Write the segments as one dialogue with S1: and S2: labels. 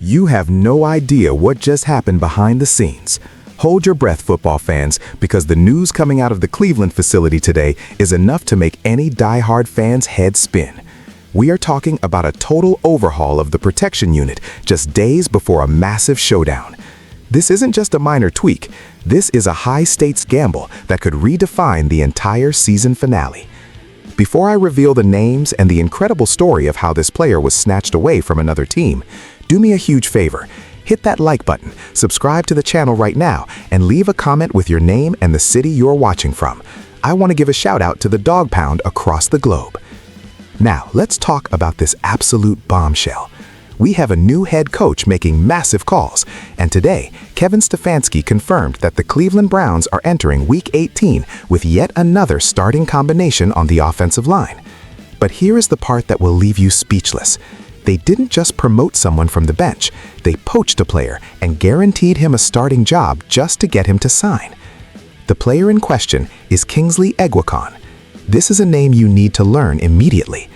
S1: You have no idea what just happened behind the scenes. Hold your breath, football fans, because the news coming out of the Cleveland facility today is enough to make any die-hard fan's head spin. We are talking about a total overhaul of the protection unit just days before a massive showdown. This isn't just a minor tweak. This is a high-stakes gamble that could redefine the entire season finale. Before I reveal the names and the incredible story of how this player was snatched away from another team, do me a huge favor. Hit that like button, subscribe to the channel right now, and leave a comment with your name and the city you're watching from. I want to give a shout out to the Dog Pound across the globe. Now, let's talk about this absolute bombshell. We have a new head coach making massive calls, and today, Kevin Stefanski confirmed that the Cleveland Browns are entering Week 18 with yet another starting combination on the offensive line. But here is the part that will leave you speechless. They didn't just promote someone from the bench, they poached a player and guaranteed him a starting job just to get him to sign. The player in question is Kingsley Eguakun. This is a name you need to learn immediately.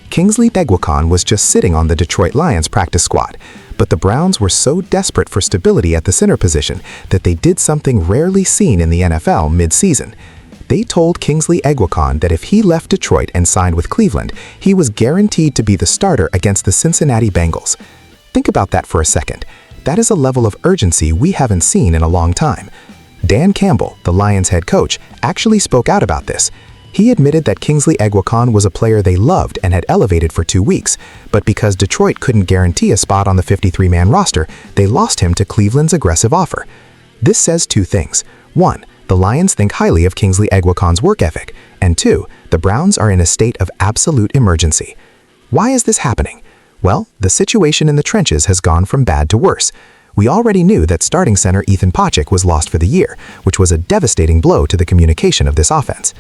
S1: Kingsley Eguakun was just sitting on the Detroit Lions practice squad, but the Browns were so desperate for stability at the center position that they did something rarely seen in the NFL mid-season. They told Kingsley Eguakun that if he left Detroit and signed with Cleveland, he was guaranteed to be the starter against the Cincinnati Bengals. Think about that for a second. That is a level of urgency we haven't seen in a long time. Dan Campbell, the Lions head coach, actually spoke out about this. He admitted that Kingsley Eguakun was a player they loved and had elevated for 2 weeks, but because Detroit couldn't guarantee a spot on the 53-man roster, they lost him to Cleveland's aggressive offer. This says two things. One, the Lions think highly of Kingsley Eguakun's work ethic, and two, the Browns are in a state of absolute emergency. Why is this happening? Well, the situation in the trenches has gone from bad to worse. We already knew that starting center Ethan Pocic was lost for the year, which was a devastating blow to the communication of this offense.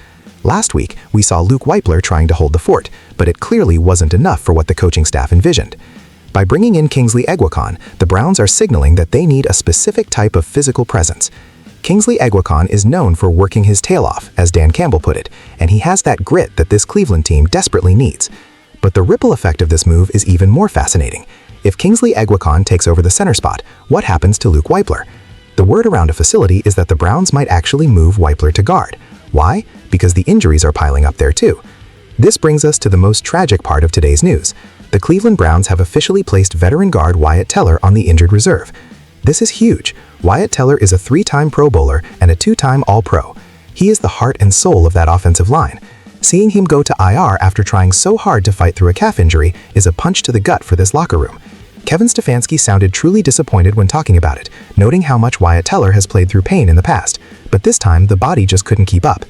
S1: Last week, we saw Luke Wypler trying to hold the fort, but it clearly wasn't enough for what the coaching staff envisioned. By bringing in Kingsley Eguakun, the Browns are signaling that they need a specific type of physical presence. Kingsley Eguakun is known for working his tail off, as Dan Campbell put it, and he has that grit that this Cleveland team desperately needs. But the ripple effect of this move is even more fascinating. If Kingsley Eguakun takes over the center spot, what happens to Luke Wypler? The word around a facility is that the Browns might actually move Wypler to guard. Why? Because the injuries are piling up there too. This brings us to the most tragic part of today's news. The Cleveland Browns have officially placed veteran guard Wyatt Teller on the injured reserve. This is huge. Wyatt Teller is a 3-time Pro Bowler and a 2-time All-Pro. He is the heart and soul of that offensive line. Seeing him go to IR after trying so hard to fight through a calf injury is a punch to the gut for this locker room. Kevin Stefanski sounded truly disappointed when talking about it, noting how much Wyatt Teller has played through pain in the past, but this time the body just couldn't keep up.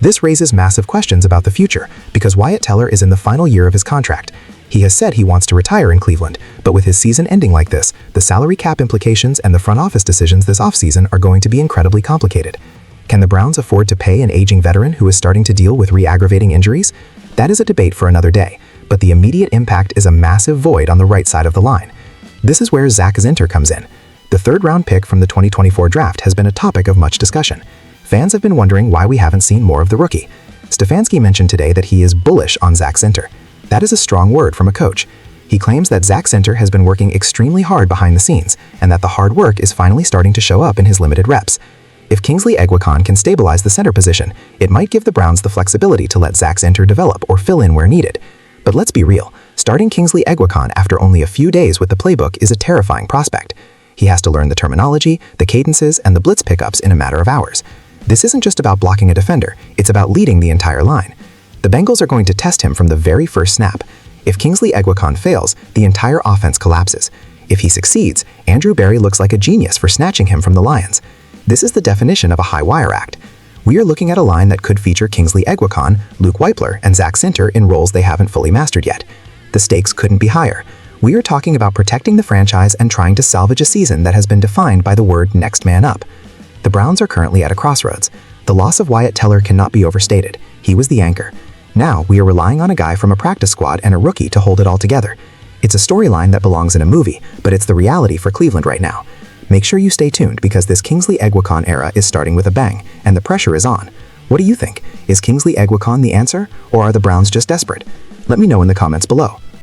S1: This raises massive questions about the future, because Wyatt Teller is in the final year of his contract. He has said he wants to retire in Cleveland, but with his season ending like this, the salary cap implications and the front office decisions this offseason are going to be incredibly complicated. Can the Browns afford to pay an aging veteran who is starting to deal with re-aggravating injuries? That is a debate for another day, but the immediate impact is a massive void on the right side of the line. This is where Zach Zinter comes in. The third-round pick from the 2024 draft has been a topic of much discussion. Fans have been wondering why we haven't seen more of the rookie. Stefanski mentioned today that he is bullish on Zach Zinter. That is a strong word from a coach. He claims that Zach Zinter has been working extremely hard behind the scenes, and that the hard work is finally starting to show up in his limited reps. If Kingsley Eguakun can stabilize the center position, it might give the Browns the flexibility to let Zach Zinter develop or fill in where needed. But let's be real, starting Kingsley Eguakun after only a few days with the playbook is a terrifying prospect. He has to learn the terminology, the cadences, and the blitz pickups in a matter of hours. This isn't just about blocking a defender, it's about leading the entire line. The Bengals are going to test him from the very first snap. If Kingsley Eguakun fails, the entire offense collapses. If he succeeds, Andrew Berry looks like a genius for snatching him from the Lions. This is the definition of a high-wire act. We are looking at a line that could feature Kingsley Eguakun, Luke Wypler, and Zach Zinter in roles they haven't fully mastered yet. The stakes couldn't be higher. We are talking about protecting the franchise and trying to salvage a season that has been defined by the word next man up. The Browns are currently at a crossroads. The loss of Wyatt Teller cannot be overstated. He was the anchor. Now, we are relying on a guy from a practice squad and a rookie to hold it all together. It's a storyline that belongs in a movie, but it's the reality for Cleveland right now. Make sure you stay tuned because this Kingsley Eguakun era is starting with a bang, and the pressure is on. What do you think? Is Kingsley Eguakun the answer, or are the Browns just desperate? Let me know in the comments below.